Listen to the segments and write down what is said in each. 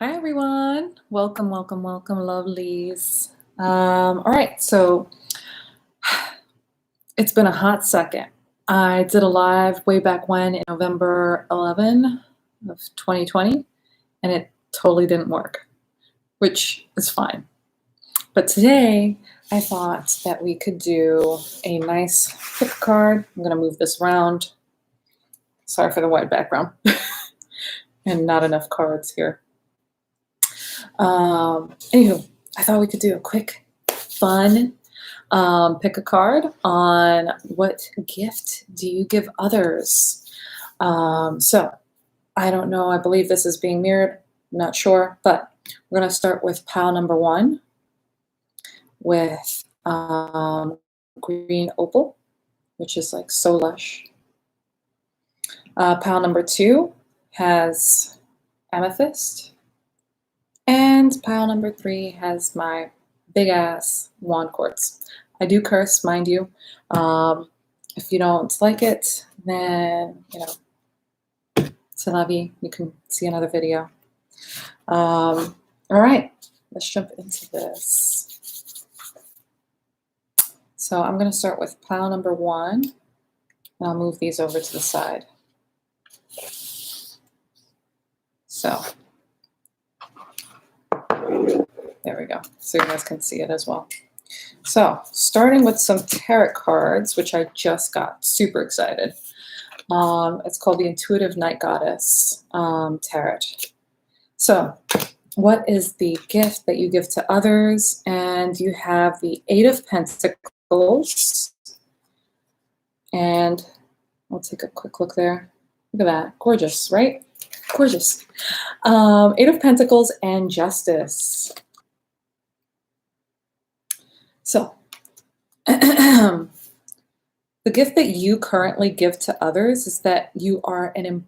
Hi, everyone. Welcome, welcome, welcome, lovelies. All right, so it's been a hot second. I did a live way back when in November 11 of 2020, and it totally didn't work, which is fine. But today, I thought that we could do a nice pick card. I'm going to move this around. Sorry for the white background and not enough cards here. Anywho, I thought we could do a quick, fun pick a card on what gift do you give others. So I don't know. I believe this is being mirrored. I'm not sure, but we're going to start with pile number 1 with green opal, which is like so lush. Pile number 2 has amethyst. And pile number 3 has my big ass wand quartz. I do curse, mind you. If you don't like it, then, c'est la vie. You can see another video. All right, let's jump into this. So I'm going to start with pile number 1, and I'll move these over to the side. So there we go. So you guys can see it as well. So starting with some tarot cards, which I just got super excited. It's called the Intuitive Night Goddess Tarot. So what is the gift that you give to others? And you have the 8 of Pentacles. And I'll take a quick look there. Look at that. Gorgeous, right? Gorgeous. 8 of Pentacles and Justice. So the gift that you currently give to others is that you are an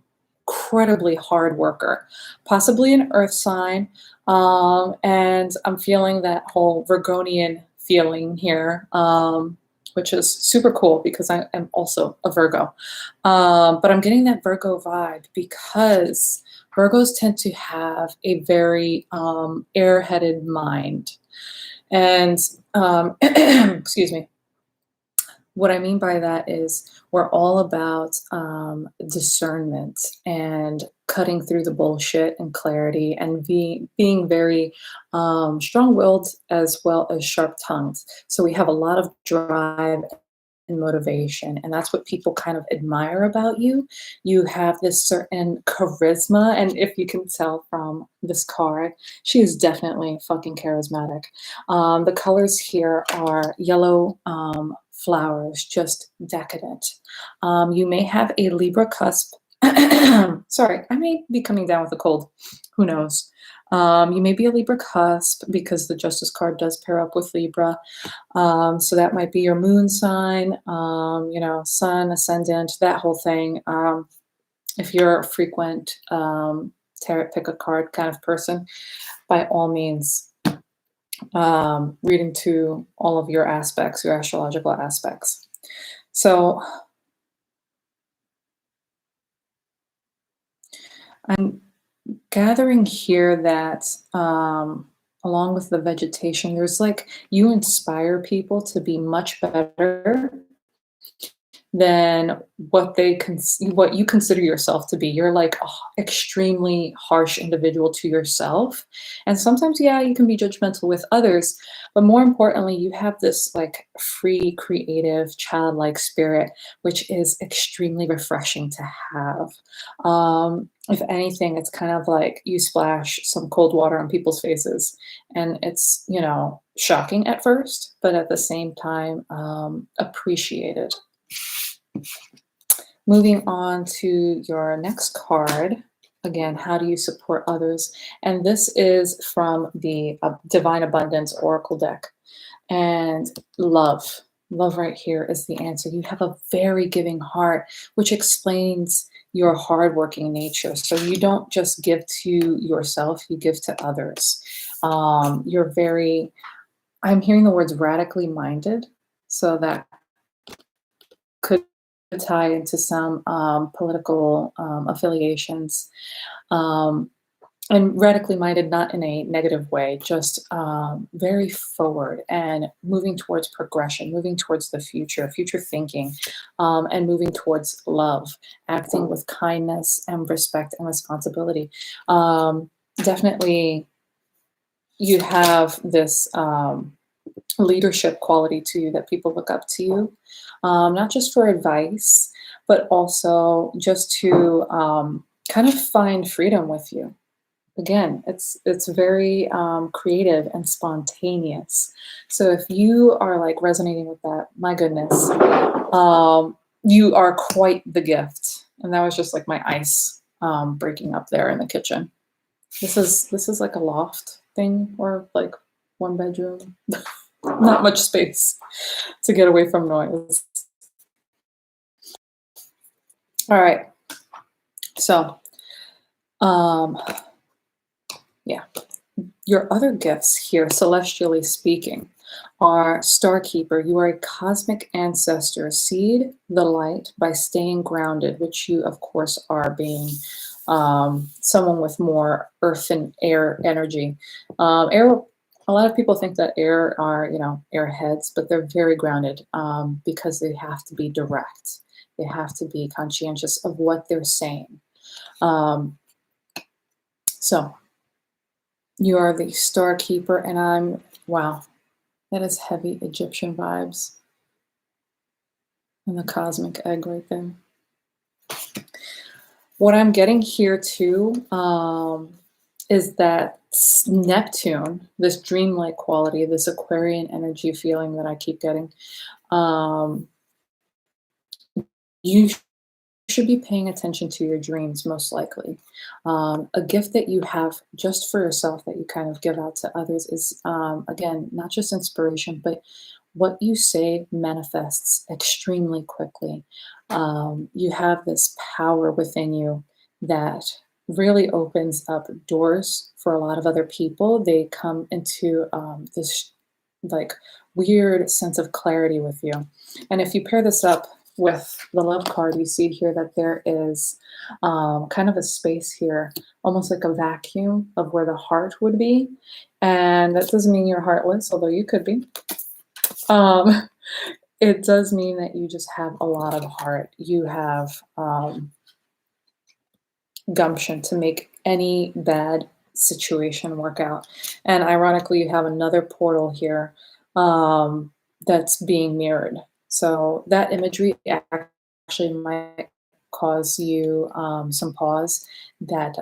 incredibly hard worker, possibly an earth sign. And I'm feeling that whole Virgonian feeling here, which is super cool because I am also a Virgo. But I'm getting that Virgo vibe because Virgos tend to have a very airheaded mind. And excuse me. What I mean by that is we're all about discernment and cutting through the bullshit and clarity and being very strong-willed as well as sharp-tongued. So we have a lot of drive and motivation, and that's what people kind of admire about you. You have this certain charisma, and if you can tell from this card, she is definitely fucking charismatic. The colors here are yellow flowers, just decadent. You may have a Libra cusp. Sorry, I may be coming down with a cold. Who knows? You may be a Libra cusp because the Justice card does pair up with Libra. So that might be your moon sign, sun, ascendant, that whole thing. If you're a frequent tarot pick a card kind of person, by all means, reading to all of your aspects, your astrological aspects. So I'm gathering here that along with the vegetation, there's like you inspire people to be much better than what you consider yourself to be. You're like an extremely harsh individual to yourself. And sometimes, yeah, you can be judgmental with others, but more importantly, you have this like free, creative, childlike spirit, which is extremely refreshing to have. If anything, it's kind of like you splash some cold water on people's faces and it's, shocking at first, but at the same time, appreciated. Moving on to your next card. Again, how do you support others? And this is from the Divine Abundance Oracle deck. And love right here is the answer. You have a very giving heart, which explains your hardworking nature. So you don't just give to yourself, you give to others. You're very, I'm hearing the words radically minded. So that could tie into some political affiliations. and radically minded, not in a negative way, just very forward and moving towards progression, moving towards the future, future thinking, and moving towards love, acting with kindness and respect and responsibility. Definitely, you have this leadership quality to you that people look up to you, not just for advice, but also just to kind of find freedom with you. Again, it's very creative and spontaneous. So if you are like resonating with that, my goodness, you are quite the gift. And that was just like my ice breaking up there in the kitchen. This is like a loft thing or like one bedroom, not much space to get away from noise. All right, so um, yeah. Your other gifts here, celestially speaking, are Star Keeper. You are a cosmic ancestor. Seed the light by staying grounded, which you, of course, are being someone with more earth and air energy. Air. A lot of people think that air are, airheads, but they're very grounded because they have to be direct. They have to be conscientious of what they're saying. Um, so you are the Star Keeper, and wow, that is heavy Egyptian vibes. And the cosmic egg right there. What I'm getting here too is that Neptune, this dreamlike quality, this Aquarian energy feeling that I keep getting, um, you should be paying attention to your dreams most likely. A gift that you have just for yourself that you kind of give out to others is, again, not just inspiration, but what you say manifests extremely quickly. You have this power within you that really opens up doors for a lot of other people. They come into this like weird sense of clarity with you. And if you pair this up with the love card, you see here that there is kind of a space here, almost like a vacuum of where the heart would be. And that doesn't mean you're heartless, although you could be. Um, it does mean that you just have a lot of heart. You have gumption to make any bad situation work out. And ironically, you have another portal here that's being mirrored. So that imagery actually might cause you some pause. That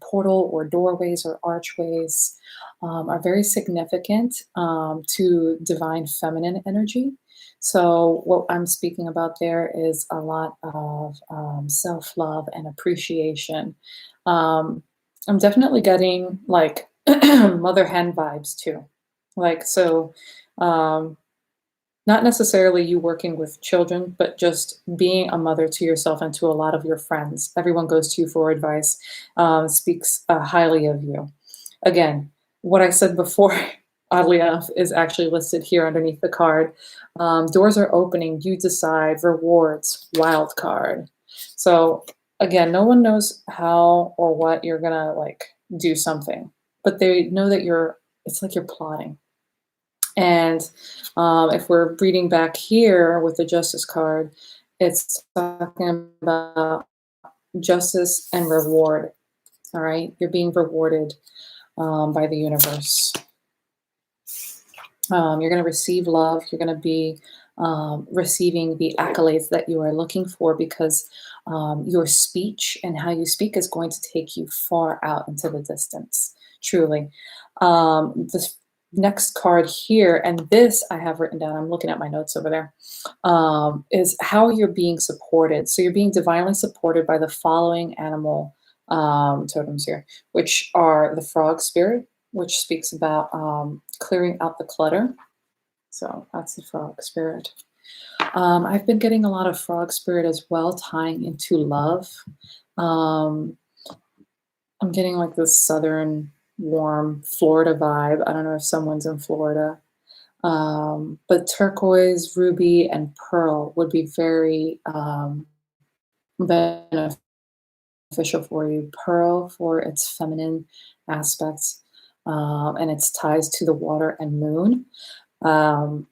portal or doorways or archways are very significant to divine feminine energy. So what I'm speaking about there is a lot of self-love and appreciation. Um, I'm definitely getting like mother hen vibes too. Like, so um, not necessarily you working with children, but just being a mother to yourself and to a lot of your friends. Everyone goes to you for advice, speaks highly of you. Again, what I said before, oddly enough, is actually listed here underneath the card. Doors are opening, you decide, rewards, wild card. So again, no one knows how or what you're gonna like do something, but they know that it's like you're plotting. And if we're reading back here with the Justice card, it's talking about justice and reward. All right, you're being rewarded by the universe. You're going to receive love. You're going to be receiving the accolades that you are looking for because your speech and how you speak is going to take you far out into the distance, truly. This next card here, and this I have written down, I'm looking at my notes over there, is how you're being supported. So you're being divinely supported by the following animal totems here, which are the frog spirit, which speaks about clearing out the clutter. So that's the frog spirit. I've been getting a lot of frog spirit as well, tying into love. Um, I'm getting like this southern, warm Florida vibe. I don't know if someone's in Florida. But turquoise, ruby, and pearl would be very beneficial beneficial for you. Pearl for its feminine aspects, and its ties to the water and moon. Um,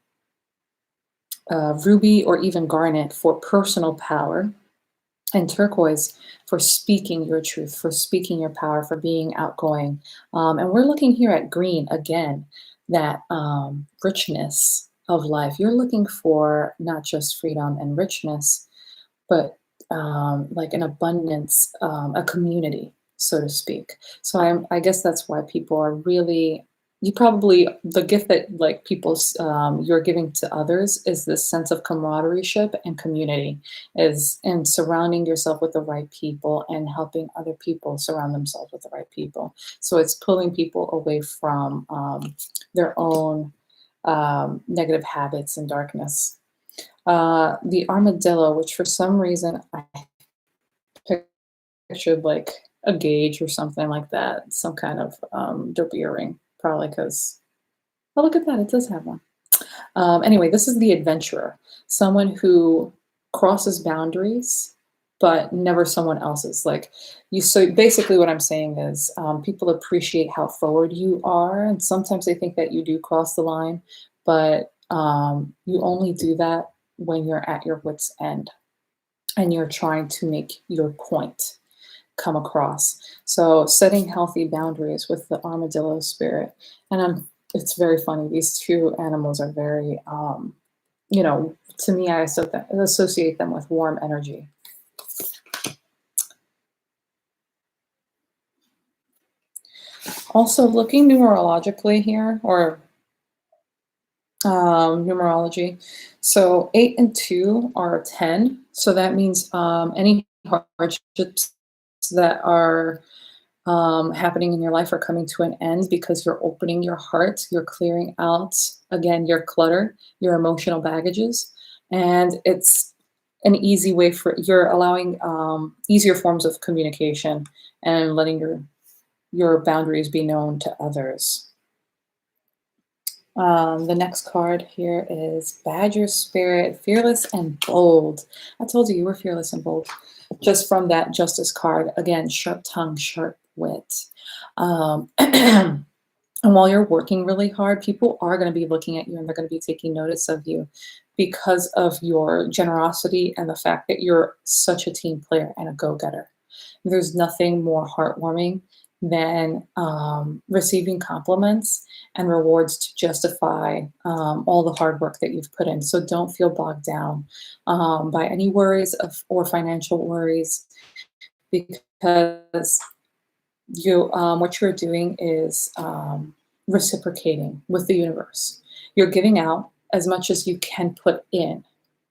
Ruby or even garnet for personal power, and turquoise for speaking your truth, for speaking your power, for being outgoing. And we're looking here at green again, that richness of life. You're looking for not just freedom and richness, but like an abundance, a community, so to speak. So I guess that's why people are really, you probably, the gift that like you're giving to others is this sense of camaraderie and community, is and surrounding yourself with the right people and helping other people surround themselves with the right people. So it's pulling people away from their own negative habits and darkness. The armadillo, which for some reason I pictured like a gauge or something like that, some kind of dope earring, probably because, oh, look at that, it does have one. Anyway, this is the adventurer, someone who crosses boundaries, but never someone else's. Like you, so basically, what I'm saying is, people appreciate how forward you are, and sometimes they think that you do cross the line, but you only do that when you're at your wit's end and you're trying to make your point come across. So setting healthy boundaries with the armadillo spirit. And it's very funny. These two animals are very, to me, I associate them with warm energy. Also looking numerologically here, or numerology. So 8 and 2 are 10. So that means any hardships that are happening in your life are coming to an end because you're opening your heart, you're clearing out, again, your clutter, your emotional baggages. And it's an easy way for, you're allowing easier forms of communication and letting your boundaries be known to others. The next card here is Badger Spirit, fearless and bold. I told you were fearless and bold. Just from that Justice card, again, sharp tongue, sharp wit. And while you're working really hard, people are going to be looking at you and they're going to be taking notice of you because of your generosity and the fact that you're such a team player and a go-getter. There's nothing more heartwarming than receiving compliments and rewards to justify all the hard work that you've put in. So don't feel bogged down by any worries or financial worries, because what you're doing is reciprocating with the universe. You're giving out as much as you can put in.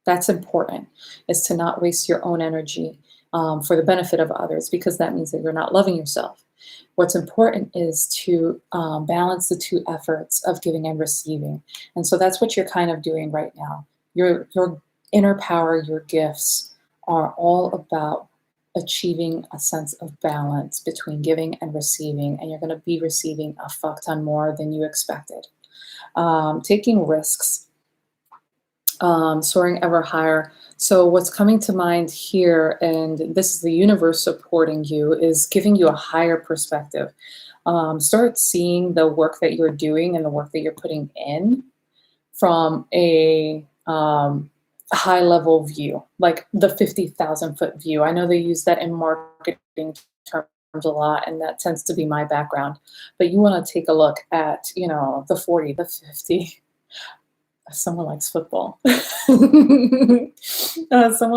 That's important, is to not waste your own energy for the benefit of others, because that means that you're not loving yourself. What's important is to balance the two efforts of giving and receiving. And so that's what you're kind of doing right now. Your inner power, your gifts are all about achieving a sense of balance between giving and receiving, and you're going to be receiving a fuck ton more than you expected. Taking risks, soaring ever higher. So what's coming to mind here, and this is the universe supporting you, is giving you a higher perspective. Start seeing the work that you're doing and the work that you're putting in from a high level view, like the 50,000 foot view. I know they use that in marketing terms a lot, and that tends to be my background. But you want to take a look at, the 40, the 50. Someone likes football. Someone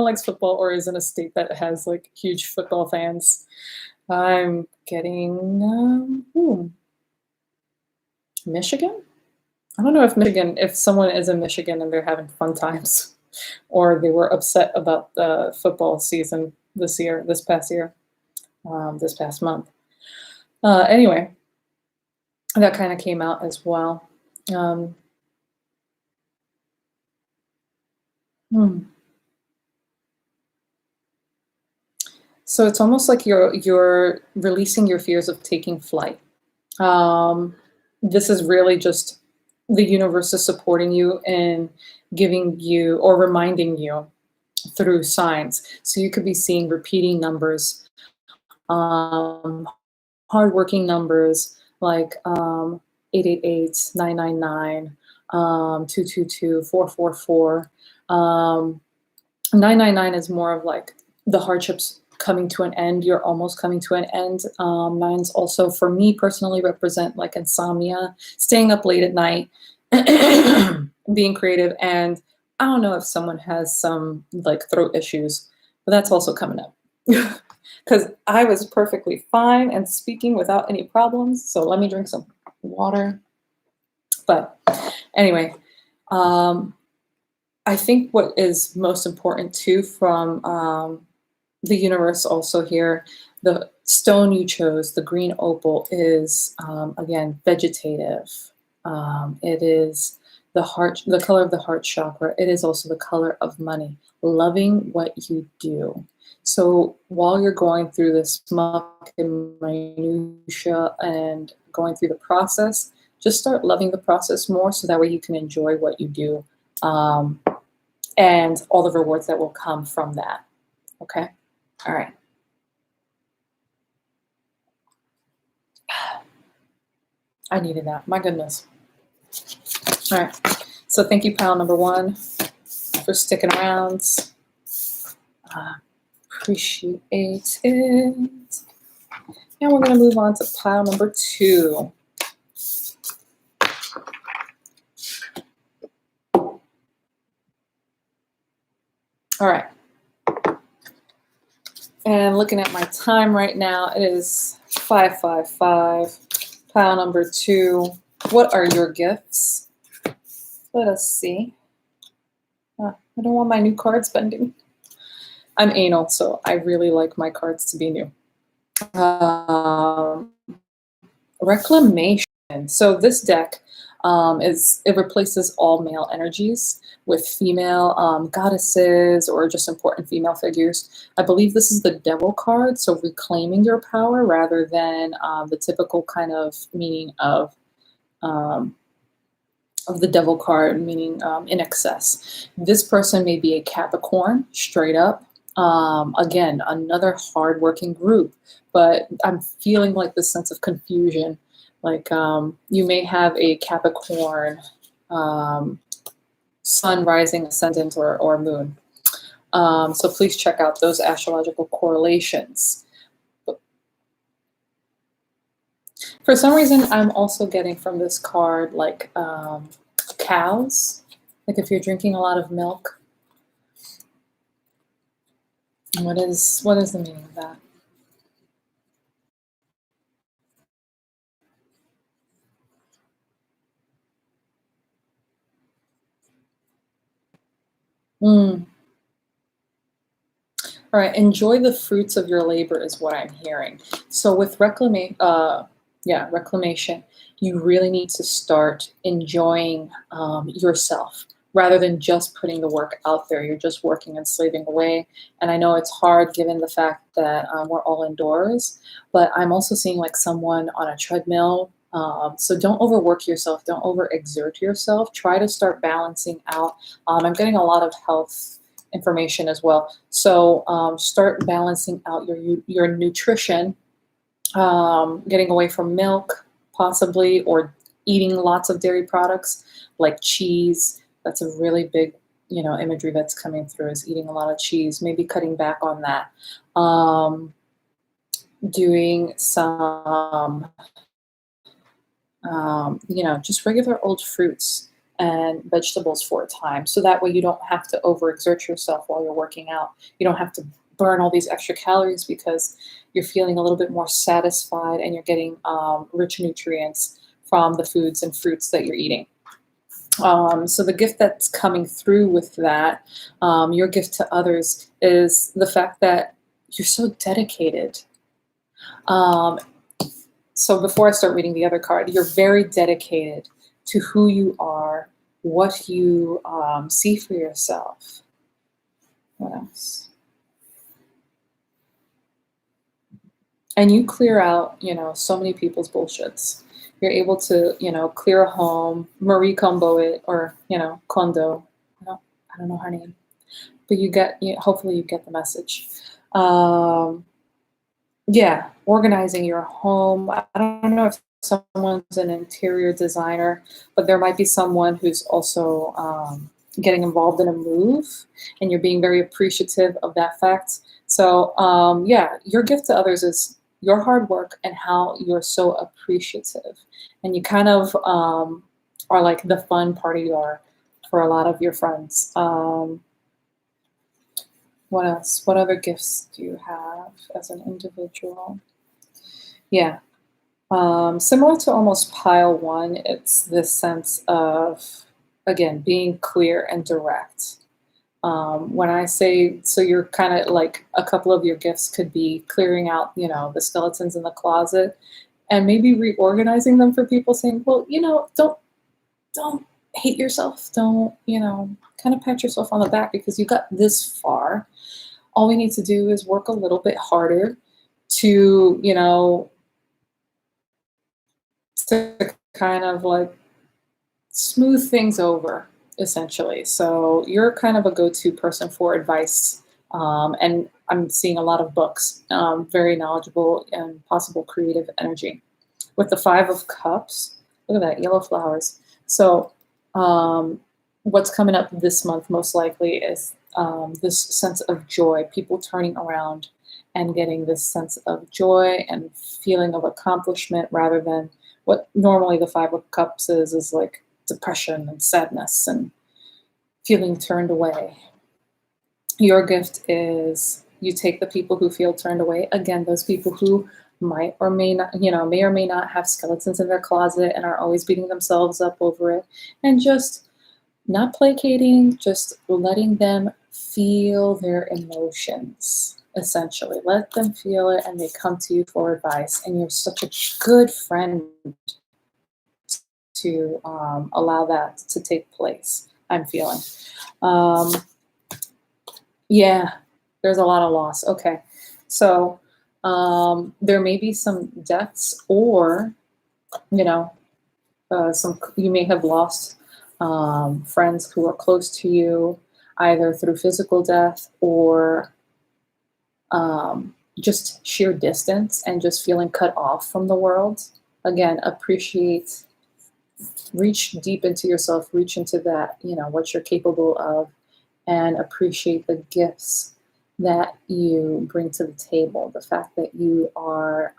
likes football or is in a state that has like huge football fans. I'm getting Michigan. I don't know if someone is in Michigan and they're having fun times, or they were upset about the football season this past month. Anyway, that kind of came out as well. So it's almost like you're releasing your fears of taking flight. This is really just the universe is supporting you and giving you or reminding you through signs. So you could be seeing repeating numbers um, hardworking numbers like 888, 999, 222, 444. 999 is more of like the hardships coming to an end. You're almost coming to an end. Nines also, for me personally, represent like insomnia, staying up late at night, being creative. And I don't know if someone has some like throat issues, but that's also coming up. Because I was perfectly fine and speaking without any problems. So let me drink some water. But anyway, I think what is most important too from the universe also here, the stone you chose, the green opal, is again vegetative. It is the color of the heart chakra. It is also the color of money, loving what you do. So while you're going through this muck and minutia and going through the process, just start loving the process more so that way you can enjoy what you do. And all the rewards that will come from that. Okay? All right. I needed that. My goodness. All right. So thank you, pile number one, for sticking around. Appreciate it. Now we're going to move on to pile number two. All right. And looking at my time right now, it is 5:55. Pile number two. What are your gifts? Let us see. I don't want my new cards bending. I'm anal, so I really like my cards to be new. Reclamation. So this deck it replaces all male energies with female goddesses or just important female figures. I believe this is the devil card, so reclaiming your power rather than the typical kind of meaning of the devil card, meaning in excess. This person may be a Capricorn, straight up. Again, another hardworking group, but I'm feeling like this sense of confusion. Like you may have a Capricorn sun, rising, ascendant, or moon. So please check out those astrological correlations. For some reason, I'm also getting from this card like cows. Like if you're drinking a lot of milk. What is the meaning of that? Mm. All right, enjoy the fruits of your labor is what I'm hearing. So with reclamation, you really need to start enjoying yourself rather than just putting the work out there. You're just working and slaving away. And I know it's hard given the fact that we're all indoors, but I'm also seeing like someone on a treadmill. So don't overwork yourself. Don't overexert yourself. Try to start balancing out. I'm getting a lot of health information as well. So start balancing out your nutrition, getting away from milk possibly, or eating lots of dairy products like cheese. That's a really big, imagery that's coming through, is eating a lot of cheese, maybe cutting back on that. Doing some, just regular old fruits and vegetables for a time. So that way you don't have to overexert yourself while you're working out. You don't have to burn all these extra calories because you're feeling a little bit more satisfied and you're getting rich nutrients from the foods and fruits that you're eating. So the gift that's coming through with that, your gift to others, is the fact that you're so dedicated. So before I start reading the other card, you're very dedicated to who you are, what you see for yourself. What else? And you clear out, so many people's bullshits. You're able to, clear a home, Marie Kondo it, or, Kondo. I don't know her name. But hopefully you get the message. Yeah, organizing your home. I don't know if someone's an interior designer, but there might be someone who's also getting involved in a move, and you're being very appreciative of that fact. So, yeah, your gift to others is your hard work and how you're so appreciative. And you kind of are like the fun party are for a lot of your friends. What else? What other gifts do you have as an individual? Yeah. Similar to almost pile one, it's this sense of, again, being clear and direct. When I say, so you're kind of like a couple of your gifts could be clearing out, the skeletons in the closet and maybe reorganizing them for people saying, well, don't hate yourself. Don't, kind of pat yourself on the back because you got this far. All we need to do is work a little bit harder to, to kind of like smooth things over, essentially. So you're kind of a go-to person for advice. And I'm seeing a lot of books, very knowledgeable and possible creative energy. With the Five of Cups, look at that, yellow flowers. So what's coming up this month most likely is this sense of joy, people turning around and getting this sense of joy and feeling of accomplishment rather than what normally the Five of Cups is like depression and sadness and feeling turned away. Your gift is you take the people who feel turned away, again, those people who might or may not, may or may not have skeletons in their closet and are always beating themselves up over it, and just not placating, just letting them feel their emotions, essentially. Let them feel it and they come to you for advice. And you're such a good friend to allow that to take place, I'm feeling. Um, yeah, there's a lot of loss. Okay. So there may be some deaths or, some you may have lost friends who are close to you, either through physical death or just sheer distance and just feeling cut off from the world. Again, appreciate, reach deep into yourself, reach into that, what you're capable of, and appreciate the gifts that you bring to the table. The fact that you are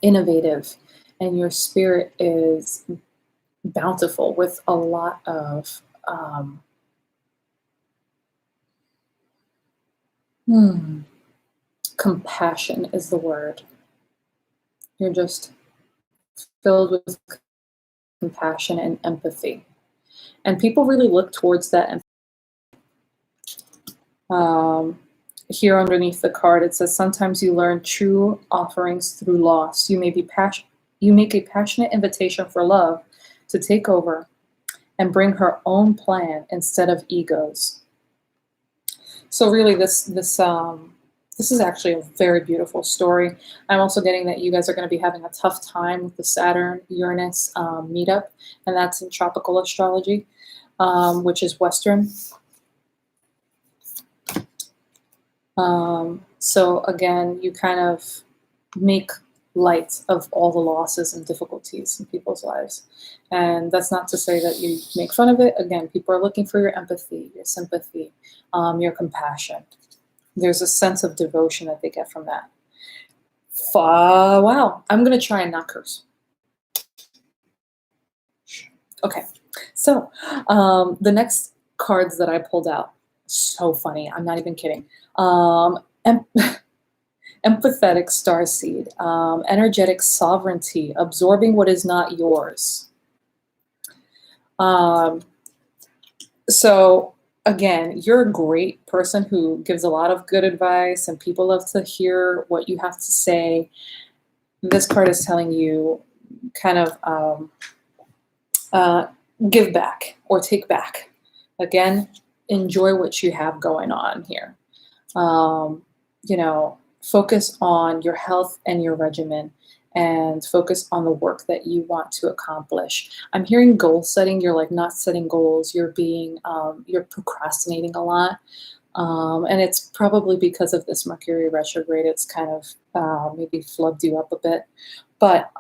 innovative and your spirit is bountiful with a lot of compassion is the word. You're just filled with compassion and empathy. And people really look towards that. Here underneath the card, it says, sometimes you learn true offerings through loss. You make a passionate invitation for love to take over and bring her own plan instead of egos. So really this is actually a very beautiful story. I'm also getting that you guys are going to be having a tough time with the Saturn-Uranus meetup, and that's in tropical astrology, which is Western. So again, you kind of make light of all the losses and difficulties in people's lives. And that's not to say that you make fun of it. Again, people are looking for your empathy, your sympathy, your compassion. There's a sense of devotion that they get from that. Wow. I'm going to try and not curse. Okay. So the next cards that I pulled out, so funny. I'm not even kidding. Empathetic starseed, energetic sovereignty, absorbing what is not yours. So again, you're a great person who gives a lot of good advice and people love to hear what you have to say. This card is telling you kind of give back or take back. Again, enjoy what you have going on here. Focus on your health and your regimen and focus on the work that you want to accomplish. I'm hearing goal setting. You're like not setting goals. You're being, you're procrastinating a lot. And it's probably because of this Mercury retrograde, it's kind of maybe flubbed you up a bit. But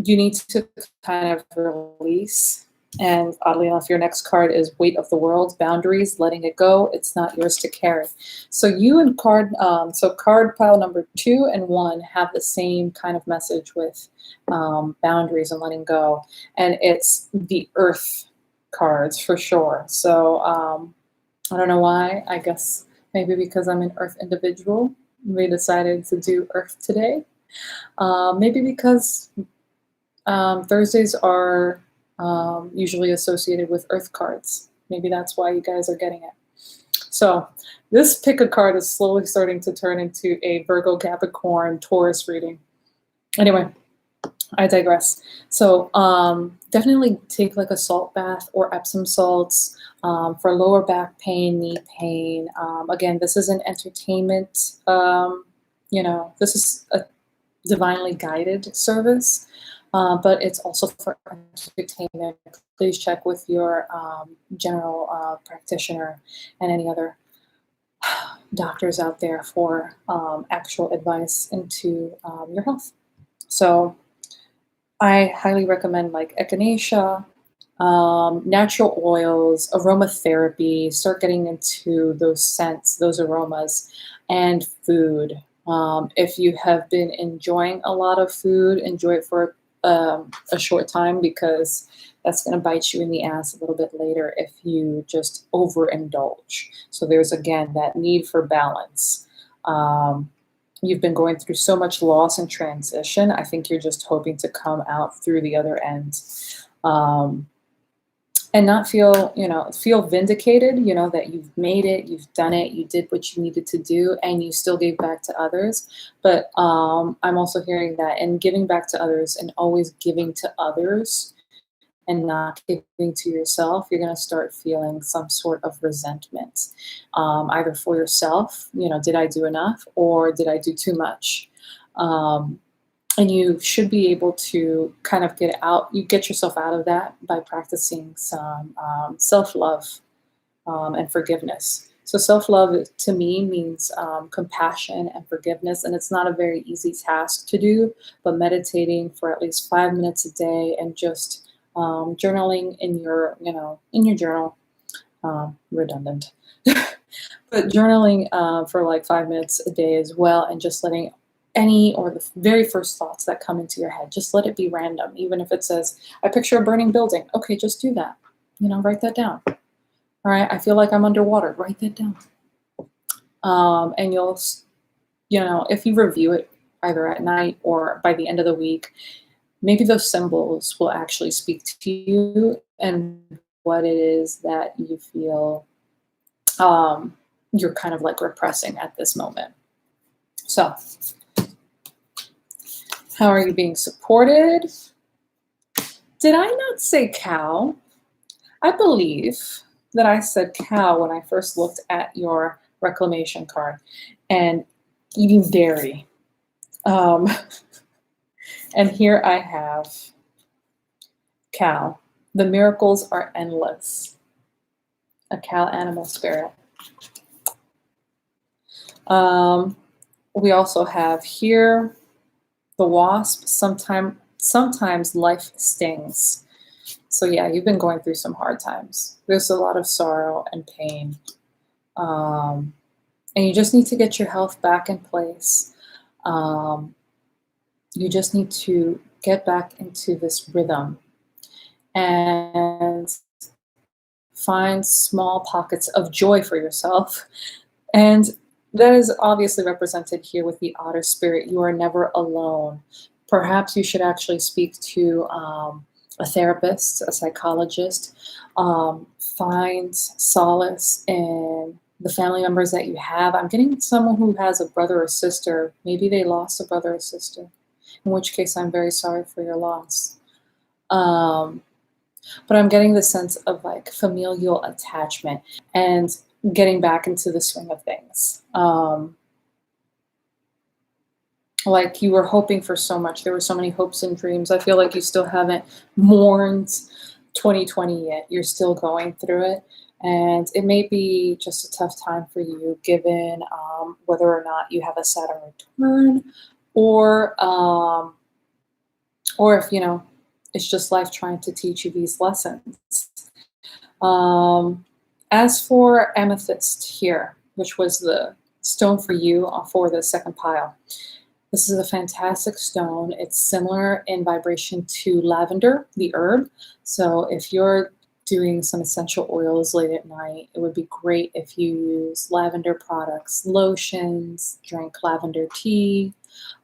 you need to kind of release. And oddly enough, your next card is Weight of the World, Boundaries, Letting It Go. It's not yours to carry. So you and card pile number 2 and 1 have the same kind of message with boundaries and letting go. And it's the Earth cards for sure. So I don't know why. I guess maybe because I'm an Earth individual, we decided to do Earth today. Maybe because Thursdays are usually associated with Earth cards. Maybe that's why you guys are getting it. So this pick a card is slowly starting to turn into a Virgo, Capricorn, Taurus reading. Anyway, I digress. So definitely take like a salt bath or Epsom salts for lower back pain, knee pain. Again, this is an entertainment, this is a divinely guided service, but it's also for entertainment. Please check with your general practitioner and any other doctors out there for actual advice into your health. So I highly recommend like echinacea, natural oils, aromatherapy, start getting into those scents, those aromas, and food. If you have been enjoying a lot of food, enjoy it for a short time, because that's going to bite you in the ass a little bit later if you just overindulge. So there's, again, that need for balance. You've been going through so much loss and transition. I think you're just hoping to come out through the other end. And not feel vindicated, that you've made it, you've done it, you did what you needed to do, and you still gave back to others. But I'm also hearing that in giving back to others and always giving to others and not giving to yourself, you're going to start feeling some sort of resentment, either for yourself, did I do enough, or did I do too much? And you should be able to kind of get yourself out of that by practicing some self-love and forgiveness. So self-love to me means compassion and forgiveness, and it's not a very easy task to do, but meditating for at least 5 minutes a day and just journaling in your journal, redundant, but journaling for like 5 minutes a day as well, and just letting any or the very first thoughts that come into your head, just let it be random. Even if it says, I picture a burning building. Okay, just do that. Write that down. All right, I feel like I'm underwater. Write that down. And you'll, if you review it either at night or by the end of the week, maybe those symbols will actually speak to you and what it is that you feel you're kind of like repressing at this moment. So, how are you being supported? Did I not say cow? I believe that I said cow when I first looked at your reclamation card, and eating dairy. And here I have cow. The miracles are endless. A cow animal spirit. We also have here the wasp. Sometimes life stings. So yeah, you've been going through some hard times. There's a lot of sorrow and pain. And you just need to get your health back in place. You just need to get back into this rhythm and find small pockets of joy for yourself. And that is obviously represented here with the otter spirit. You are never alone. Perhaps you should actually speak to a therapist, a psychologist. Find solace in the family members that you have. I'm getting someone who has a brother or sister. Maybe they lost a brother or sister, in which case I'm very sorry for your loss. But I'm getting the sense of like familial attachment and getting back into the swing of things. Like you were hoping for so much. There were so many hopes and dreams. I feel like you still haven't mourned 2020 yet. You're still going through it. And it may be just a tough time for you, given whether or not you have a Saturn return, or or if it's just life trying to teach you these lessons. Um, as for amethyst here, which was the stone for you for the second pile, this is a fantastic stone. It's similar in vibration to lavender, the herb. So if you're doing some essential oils late at night, it would be great if you use lavender products, lotions, drink lavender tea.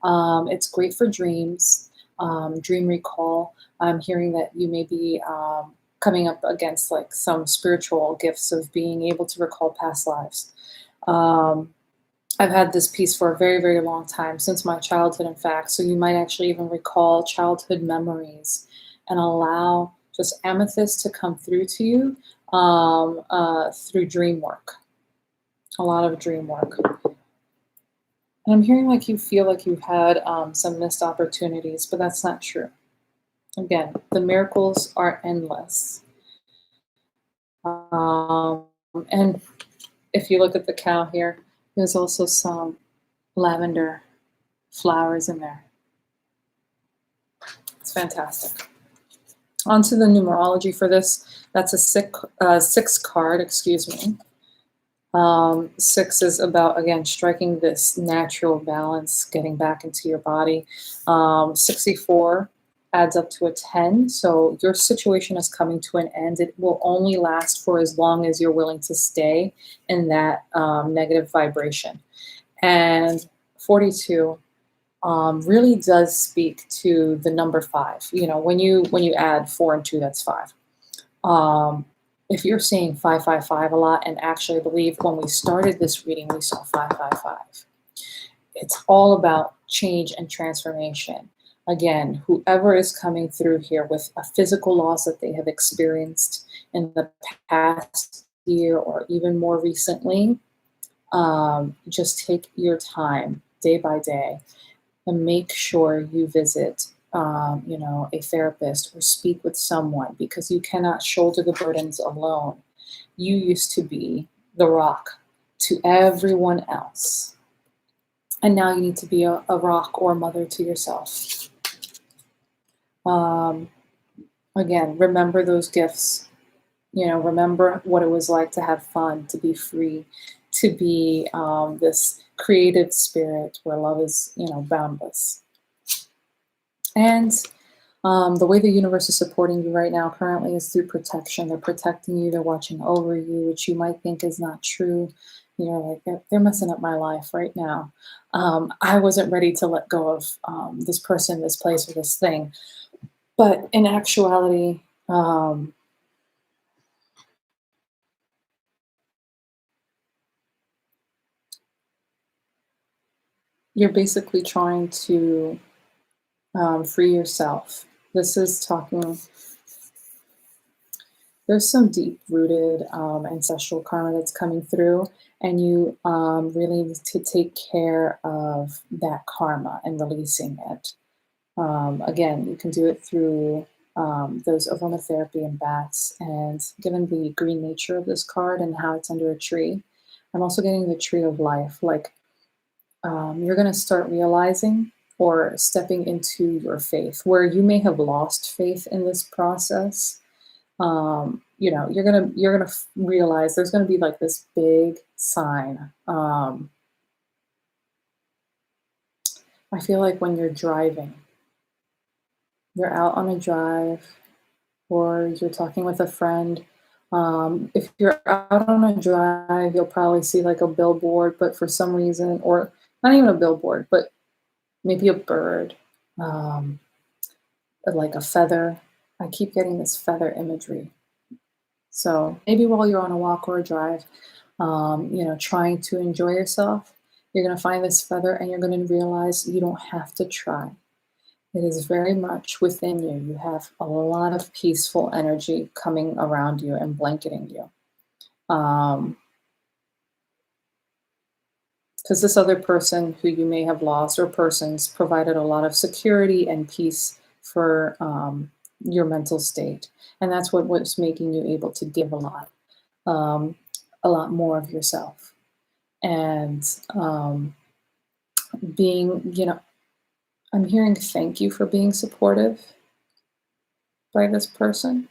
It's great for dreams, dream recall. I'm hearing that you may be coming up against like some spiritual gifts of being able to recall past lives. Um, I've had this piece for a very, very long time, since my childhood, in fact. So you might actually even recall childhood memories and allow just amethyst to come through to you through dream work, a lot of dream work. And I'm hearing like you feel like you've had some missed opportunities, but that's not true. Again, the miracles are endless. Um, and if you look at the cow here, there's also some lavender flowers in there. It's fantastic. On to the numerology for this. That's a six card, excuse me. Six is about, again, striking this natural balance, getting back into your body. 64 adds up to a 10. So your situation is coming to an end. It will only last for as long as you're willing to stay in that negative vibration. And 42 really does speak to the number 5. When you add 4 and 2, that's 5. If you're seeing 555 a lot, and actually I believe when we started this reading, we saw 555. It's all about change and transformation. Again, whoever is coming through here with a physical loss that they have experienced in the past year or even more recently, just take your time day by day and make sure you visit a therapist or speak with someone, because you cannot shoulder the burdens alone. You used to be the rock to everyone else. And now you need to be a rock or mother to yourself. Again, remember those gifts. Remember what it was like to have fun, to be free, to be this creative spirit where love is, boundless. And the way the universe is supporting you right now currently is through protection. They're protecting you. They're watching over you, which you might think is not true. You're like, they're messing up my life right now. I wasn't ready to let go of this person, this place, or this thing. But in actuality, you're basically trying to free yourself. This is talking, there's some deep-rooted ancestral karma that's coming through, and you really need to take care of that karma and releasing it. Again, you can do it through those aromatherapy and baths. And given the green nature of this card and how it's under a tree, I'm also getting the tree of life. Like you're going to start realizing or stepping into your faith, where you may have lost faith in this process. You're gonna realize there's gonna be like this big sign. I feel like when you're driving, you're out on a drive, or you're talking with a friend. If you're out on a drive, you'll probably see like a billboard, but for some reason, or not even a billboard, but maybe a bird, like a feather. I keep getting this feather imagery. So maybe while you're on a walk or a drive, trying to enjoy yourself, you're going to find this feather and you're going to realize you don't have to try. It is very much within you. You have a lot of peaceful energy coming around you and blanketing you. Because this other person who you may have lost, or persons, provided a lot of security and peace for your mental state. And that's what was making you able to give a lot. um, a lot more of yourself. And being, I'm hearing thank you for being supportive by this person.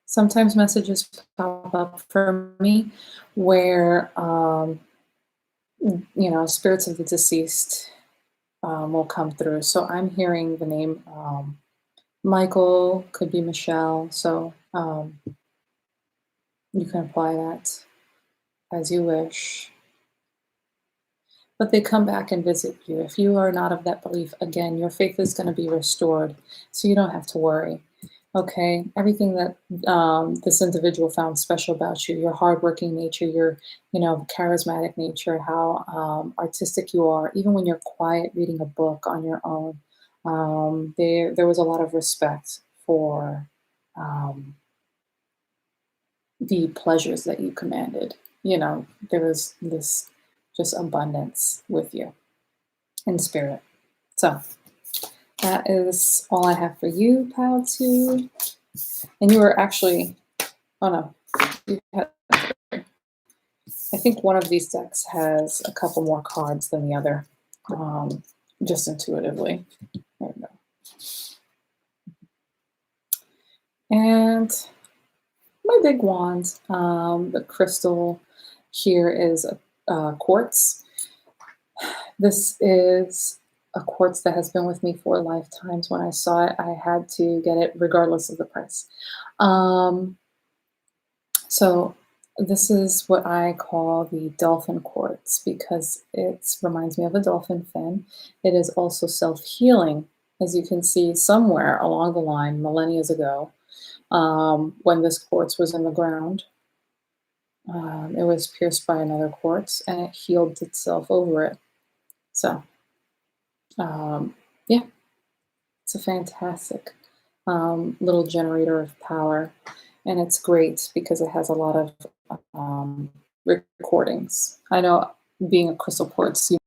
Sometimes messages pop up for me where, spirits of the deceased will come through. So I'm hearing the name Michael, could be Michelle. So you can apply that as you wish. But they come back and visit you. If you are not of that belief, again, your faith is going to be restored. So you don't have to worry. Okay, everything that this individual found special about you, your hardworking nature, your, charismatic nature, how artistic you are, even when you're quiet reading a book on your own, there was a lot of respect for um, the pleasures that you commanded. There was this just abundance with you in spirit. So that is all I have for you, Pal 2. And you were actually, oh no, you had, I think one of these decks has a couple more cards than the other, just intuitively. There we go. And my big wand, the crystal here is a quartz. This is a quartz that has been with me for lifetimes. When I saw it, I had to get it regardless of the price. So this is what I call the dolphin quartz because it reminds me of a dolphin fin. It is also self-healing, as you can see somewhere along the line millennia ago, when this quartz was in the ground. It was pierced by another quartz and it healed itself over it. So, yeah, it's a fantastic little generator of power. And it's great because it has a lot of recordings. I know being a crystal quartz, you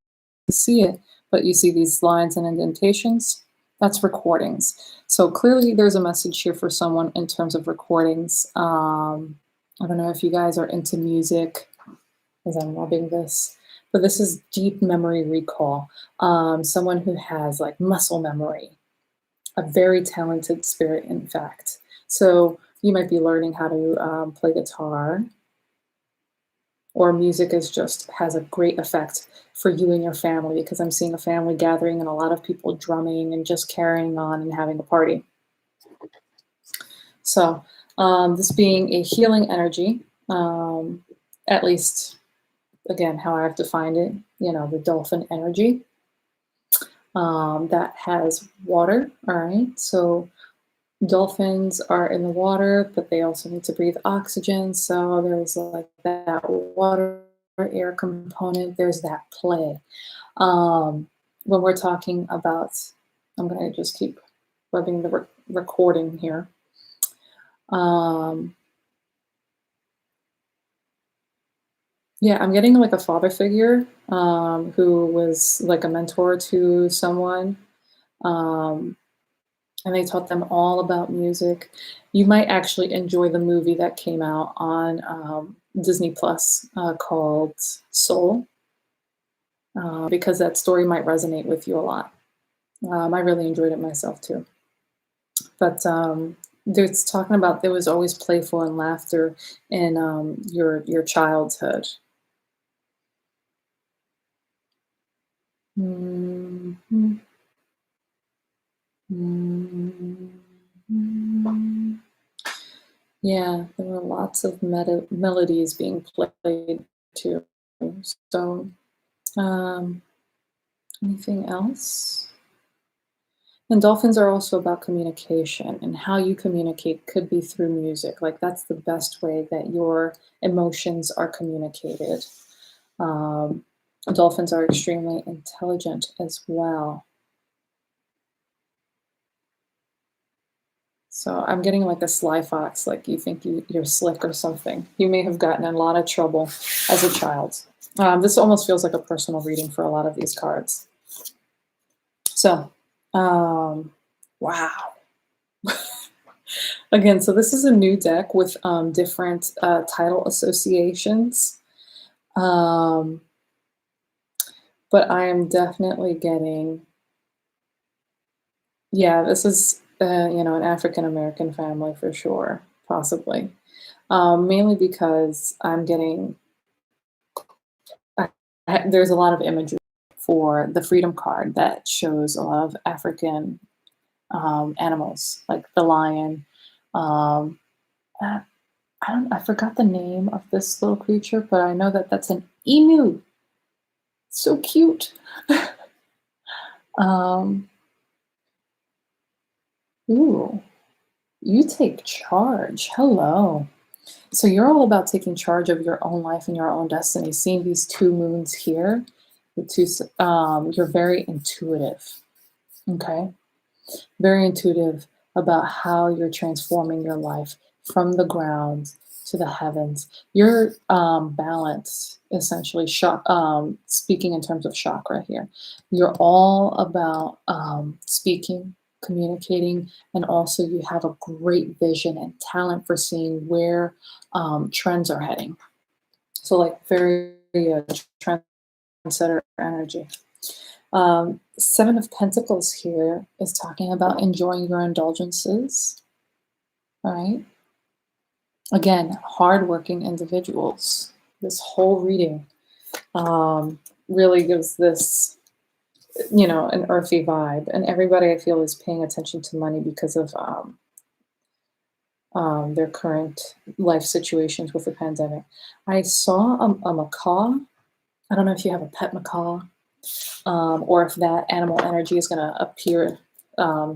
see it, but you see these lines and indentations. That's recordings. So clearly there's a message here for someone in terms of recordings. I don't know if you guys are into music, as I'm rubbing this, but this is deep memory recall. Someone who has like muscle memory, a very talented spirit, in fact. So you might be learning how to play guitar, or music has a great effect for you and your family, because I'm seeing a family gathering and a lot of people drumming and just carrying on and having a party. So this being a healing energy, at least, again, how I've defined it, the dolphin energy, that has water, all right? So dolphins are in the water, but they also need to breathe oxygen. So there's like that water air component. There's that play. When we're talking about, I'm going to just keep rubbing the recording here. Yeah, I'm getting like a father figure who was like a mentor to someone. And they taught them all about music. You might actually enjoy the movie that came out on Disney Plus called Soul, because that story might resonate with you a lot. I really enjoyed it myself too. But it's talking about there was always playful and laughter in your childhood. Mm-hmm. Mm-hmm. Yeah, there were lots of melodies being played too. So, anything else? And dolphins are also about communication, and how you communicate could be through music. Like that's the best way that your emotions are communicated. Dolphins are extremely intelligent as well. So I'm getting like a sly fox, like you think you're slick or something. You may have gotten in a lot of trouble as a child. This almost feels like a personal reading for a lot of these cards. So, wow. Again, so this is a new deck with different title associations. Um, but I am definitely getting, yeah, this is, an African American family for sure, possibly. Mainly because I'm getting, I, there's a lot of imagery for the Freedom card that shows a lot of African animals, like the lion. Um, uh, I forgot the name of this little creature, but I know that that's an emu. So cute. um, ooh, you take charge. Hello. So you're all about taking charge of your own life and your own destiny. Seeing these two moons here, you're very intuitive. Okay, very intuitive about how you're transforming your life from the ground to the heavens. You're balanced, essentially. Speaking in terms of chakra here, you're all about speaking, communicating, and also you have a great vision and talent for seeing where trends are heading. So, like, very trendsetter energy. Seven of Pentacles here is talking about enjoying your indulgences, all right? Again, hardworking individuals. This whole reading really gives this, an earthy vibe. And everybody, I feel, is paying attention to money because of their current life situations with the pandemic. I saw a macaw. I don't know if you have a pet macaw, or if that animal energy is going to appear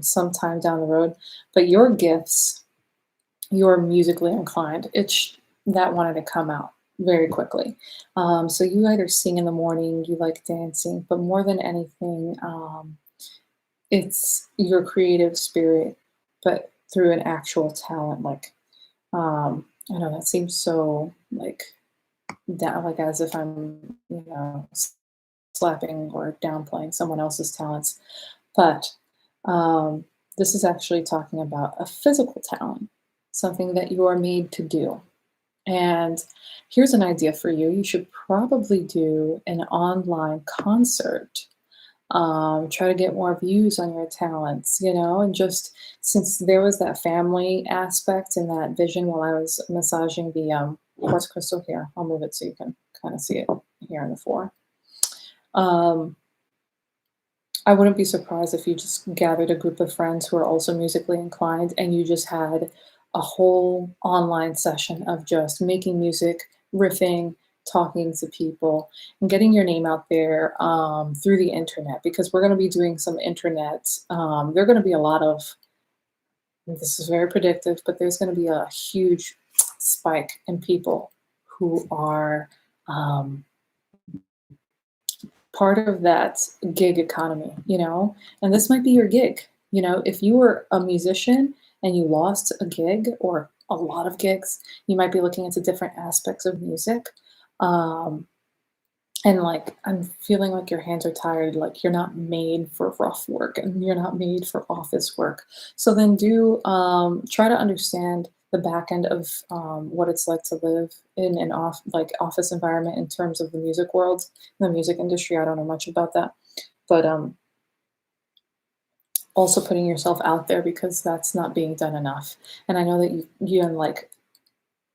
sometime down the road. But your gifts, you're musically inclined. That wanted to come out very quickly. So you either sing in the morning, you like dancing, but more than anything, it's your creative spirit, but through an actual talent. Like, I know that seems so like down, like as if I'm, slapping or downplaying someone else's talents. But this is actually talking about a physical talent, something that you are made to do. And here's an idea for you. You should probably do an online concert. Try to get more views on your talents, and just since there was that family aspect and that vision while I was massaging the quartz crystal here, I'll move it so you can kind of see it here on the floor. I wouldn't be surprised if you just gathered a group of friends who are also musically inclined and you just had a whole online session of just making music, riffing, talking to people, and getting your name out there through the internet, because we're going to be doing some internet. There are going to be a lot of, this is very predictive, but there's going to be a huge spike in people who are part of that gig economy, and this might be your gig. If you were a musician and you lost a gig or a lot of gigs, you might be looking into different aspects of music. Um, and like, I'm feeling like your hands are tired, like you're not made for rough work and you're not made for office work. So then do try to understand the back end of what it's like to live in an office environment in terms of the music world, the music industry. I don't know much about that, but also putting yourself out there, because that's not being done enough. And I know that you and like,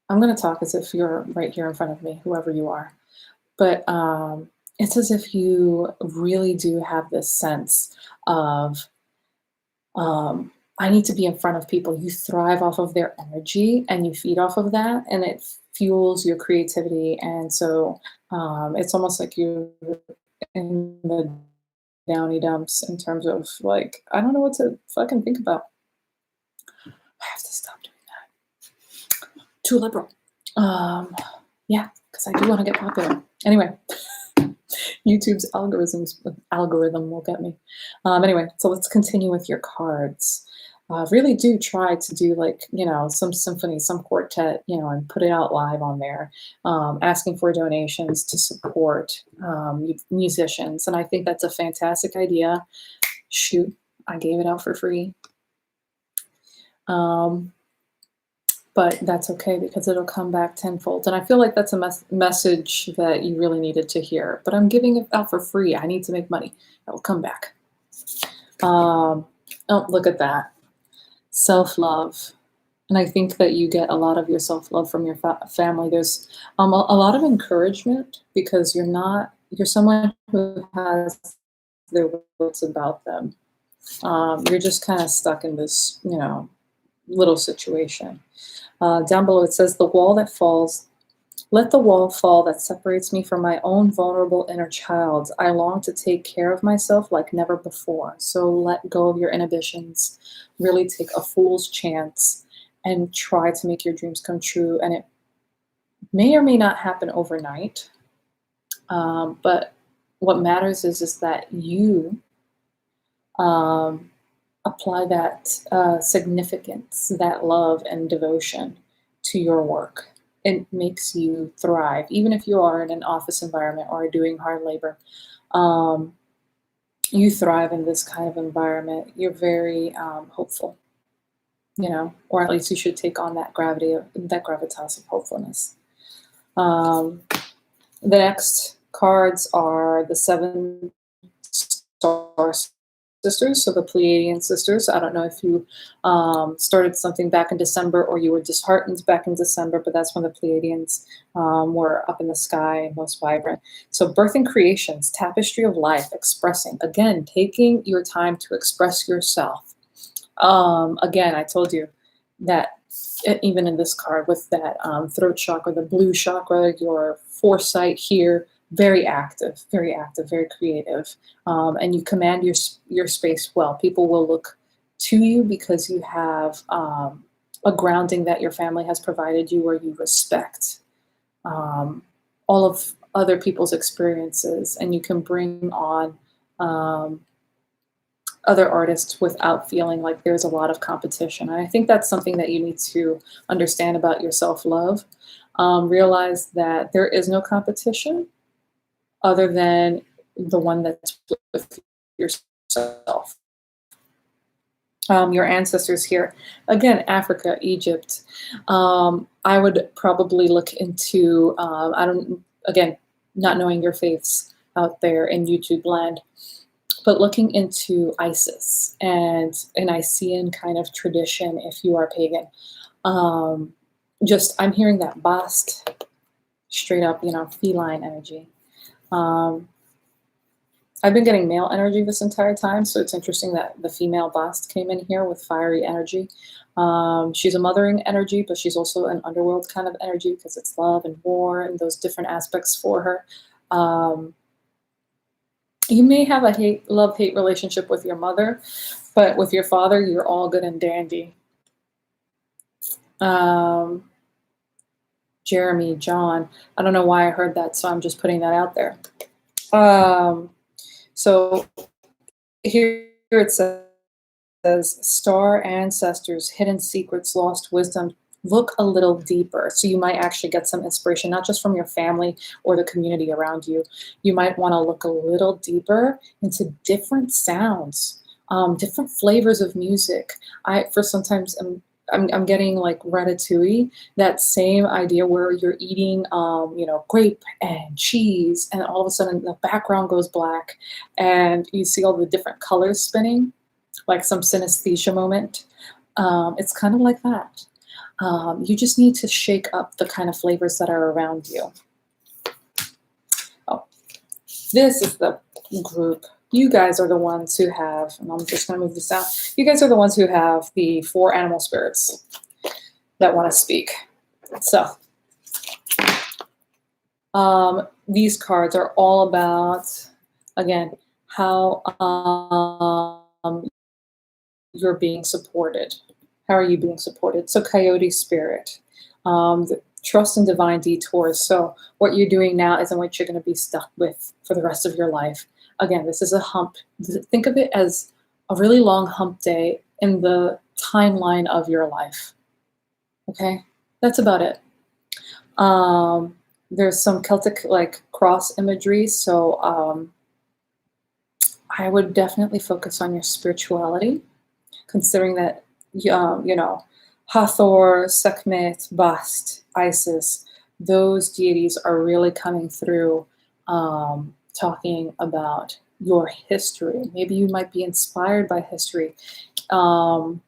I'm going to talk as if you're right here in front of me, whoever you are. But it's as if you really do have this sense of, I need to be in front of people. You thrive off of their energy and you feed off of that, and it fuels your creativity. And so it's almost like you're in the downy dumps in terms of like, I don't know what to fucking think about. I have to stop doing that. Too liberal. Yeah, because I do want to get popular. Anyway. YouTube's algorithm will get me. Anyway, so let's continue with your cards. Really do try to do like, some symphony, some quartet, and put it out live on there, asking for donations to support musicians. And I think that's a fantastic idea. Shoot, I gave it out for free. but that's okay because it'll come back tenfold. And I feel like that's a message that you really needed to hear. But I'm giving it out for free. I need to make money. It will come back. Oh, look at that. Self-love. And I think that you get a lot of your self-love from your family. There's a lot of encouragement because you're someone who has their wits about them. You're just kind of stuck in this, little situation. Down below it says, the wall that falls, let the wall fall that separates me from my own vulnerable inner child. I long to take care of myself like never before. So let go of your inhibitions. Really take a fool's chance and try to make your dreams come true. And it may or may not happen overnight. But what matters is that you apply that significance, that love and devotion to your work. It makes you thrive, even if you are in an office environment or doing hard labor. You thrive in this kind of environment. You're very hopeful, or at least you should take on that gravitas of hopefulness. The next cards are the 7 stars sisters, so the Pleiadian sisters. I don't know if you started something back in December or you were disheartened back in December, but that's when the Pleiadians were up in the sky, most vibrant. So birthing creations, tapestry of life, expressing. Again, taking your time to express yourself. Again, I told you that even in this card with that throat chakra, the blue chakra, your foresight here, very active, very creative, and you command your space well. People will look to you because you have a grounding that your family has provided you, where you respect all of other people's experiences, and you can bring on other artists without feeling like there's a lot of competition. And I think that's something that you need to understand about your self-love. Realize that there is no competition other than the one that's with yourself. Your ancestors here, again, Africa, Egypt. I would probably look into, again, not knowing your faiths out there in YouTube land, but looking into Isis and an Icean kind of tradition if you are pagan. I'm hearing that Bast, straight up, feline energy. I've been getting male energy this entire time, so it's interesting that the female Bast came in here with fiery energy. She's a mothering energy, but she's also an underworld kind of energy because it's love and war and those different aspects for her. You may have a love-hate relationship with your mother, but with your father, you're all good and dandy. Jeremy, John, I don't know why I heard that, so I'm just putting that out there. So here it says, star ancestors, hidden secrets, lost wisdom. Look a little deeper. So you might actually get some inspiration, not just from your family or the community around you. You might want to look a little deeper into different sounds, different flavors of music. I'm getting like ratatouille, that same idea where you're eating, grape and cheese, and all of a sudden the background goes black and you see all the different colors spinning, like some synesthesia moment. It's kind of like that. You just need to shake up the kind of flavors that are around you. Oh, this is the group. You guys are the ones who have, and I'm just going to move this out. You guys are the ones who have the 4 animal spirits that want to speak. So, these cards are all about, again, how you're being supported. How are you being supported? So, Coyote spirit, trust in divine detours. So, what you're doing now isn't what you're going to be stuck with for the rest of your life. Again, this is a hump. Think of it as a really long hump day in the timeline of your life. Okay, that's about it. There's some Celtic cross imagery, so I would definitely focus on your spirituality, considering that Hathor, Sekhmet, Bast, Isis, those deities are really coming through, talking about your history. Maybe you might be inspired by history. Um,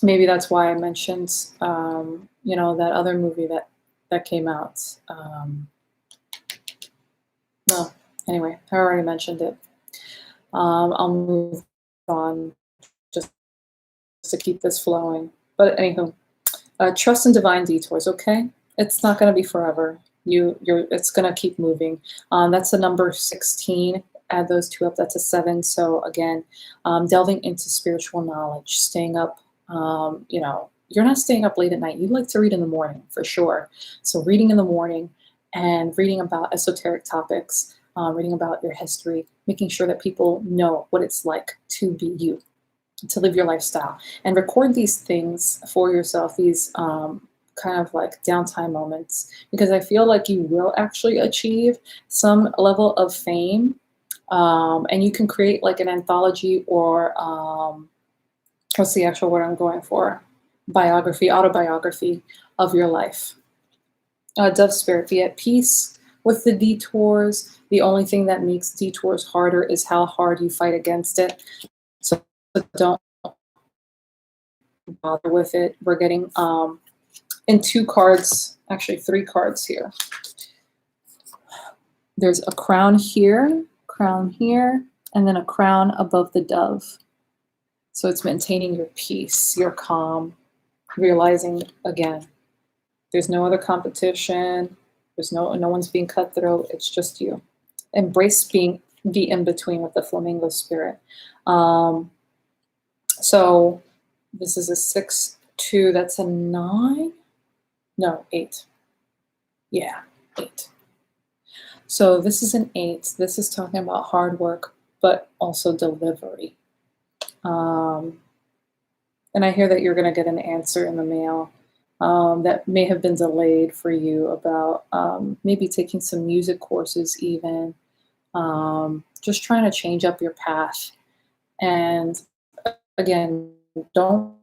Maybe that's why I mentioned, that other movie that came out. No, anyway, I already mentioned it. I'll move on just to keep this flowing. But anywho, trust in divine detours. Okay, it's not going to be forever. It's going to keep moving. That's the number 16. Add those two up. That's a 7. So again, delving into spiritual knowledge, staying up. You're not staying up late at night. You like to read in the morning for sure. So reading in the morning and reading about esoteric topics, reading about your history, making sure that people know what it's like to be you, to live your lifestyle, and record these things for yourself, these kind of like downtime moments, because I feel like you will actually achieve some level of fame, and you can create like an anthology or what's the actual word I'm going for? Biography, autobiography of your life. Dove Spirit, be at peace with the detours. The only thing that makes detours harder is how hard you fight against it. So don't bother with it. We're getting in 2 cards, actually 3 cards here. There's a crown here, and then a crown above the dove. So it's maintaining your peace, your calm, realizing again, there's no other competition. There's no one's being cutthroat. It's just you. Embrace being the in between with the flamingo spirit. So this is a 6-2. That's a 9. No, 8. Yeah, 8. So this is an 8. This is talking about hard work, but also delivery. And I hear that you're going to get an answer in the mail that may have been delayed for you about maybe taking some music courses even, just trying to change up your path. And again, don't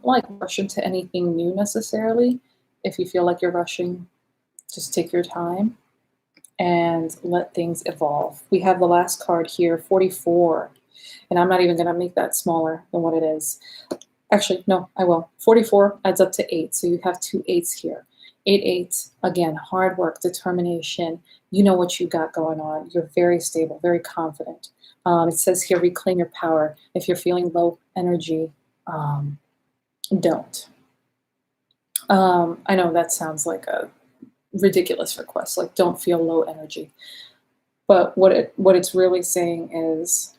like rush into anything new necessarily. If you feel like you're rushing, just take your time and let things evolve. We have the last card here, 44. And I'm not even going to make that smaller than what it is. Actually, no, I will. 44 adds up to 8. So you have 2 8s here. 8, 8, again, hard work, determination. You know what you got going on. You're very stable, very confident. It says here, reclaim your power. If you're feeling low energy, don't. I know that sounds like a ridiculous request, like don't feel low energy. But what it's really saying is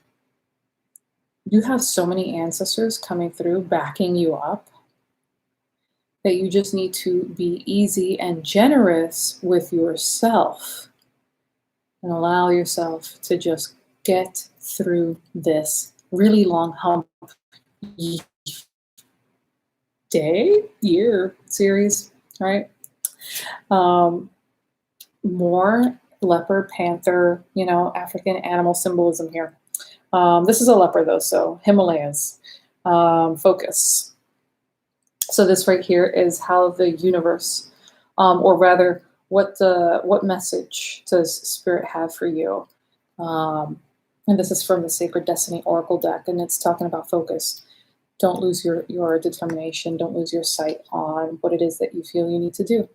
you have so many ancestors coming through, backing you up, that you just need to be easy and generous with yourself and allow yourself to just get through this really long hump year series, right? More leopard, panther, African animal symbolism here. This is a leopard though, so Himalayas. Focus. So this right here is how the universe, or rather, what message does Spirit have for you? And this is from the Sacred Destiny Oracle deck, and it's talking about focus. Don't lose your determination. Don't lose your sight on what it is that you feel you need to do.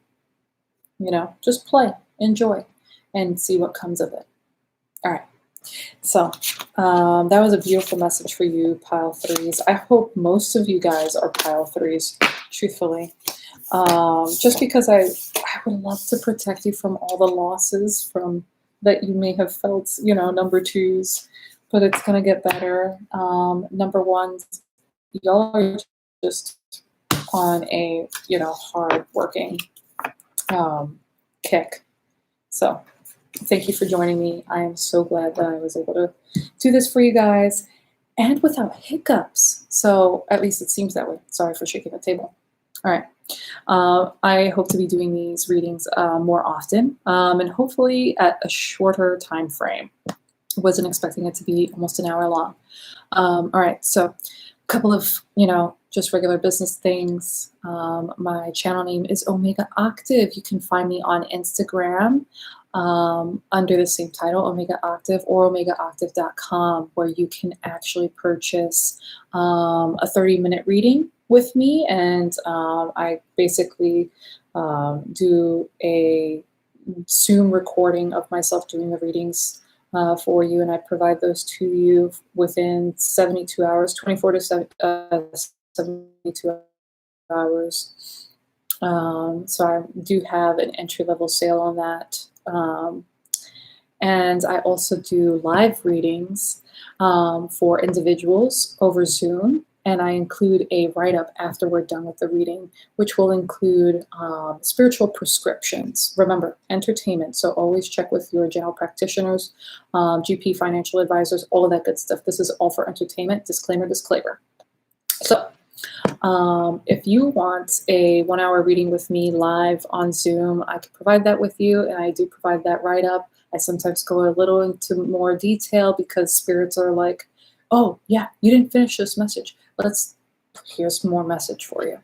Just play, enjoy, and see what comes of it. All right. So that was a beautiful message for you, pile 3s. I hope most of you guys are pile 3s, truthfully. Just because I would love to protect you from all the losses that you may have felt, number 2s, but it's going to get better. Number 1s, y'all are just on a, hard working kick. So thank you for joining me. I am so glad that I was able to do this for you guys and without hiccups. So at least it seems that way. Sorry for shaking the table. All right. I hope to be doing these readings more often and hopefully at a shorter time frame. Wasn't expecting it to be almost an hour long. All right. So a couple of, just regular business things. My channel name is OmegaOctave. You can find me on Instagram under the same title, OmegaOctave, or OmegaOctave.com, where you can actually purchase a 30-minute reading with me. And I basically do a Zoom recording of myself doing the readings for you, and I provide those to you within 72 hours, 24 to 72 hours. So I do have an entry-level sale on that. And I also do live readings for individuals over Zoom. And I include a write-up after we're done with the reading, which will include spiritual prescriptions. Remember, entertainment. So always check with your general practitioners, GP, financial advisors, all of that good stuff. This is all for entertainment. Disclaimer, disclaimer. So if you want a 1-hour reading with me live on Zoom, I can provide that with you, and I do provide that write-up. I sometimes go a little into more detail because spirits are like, oh, yeah, you didn't finish this message. Here's more message for you.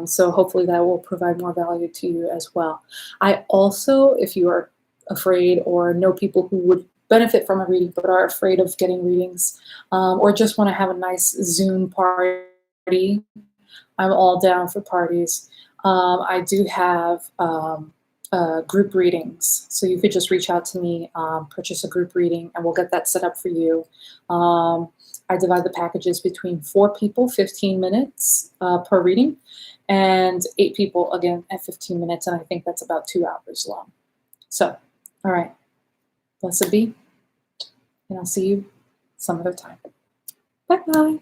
So hopefully that will provide more value to you as well. I also, if you are afraid or know people who would benefit from a reading but are afraid of getting readings, or just want to have a nice Zoom party, I'm all down for parties. I do have group readings. So you could just reach out to me, purchase a group reading, and we'll get that set up for you. I divide the packages between 4 people, 15 minutes per reading, and 8 people, again, at 15 minutes, and I think that's about 2 hours long. So, all right, blessed be, and I'll see you some other time. Bye-bye.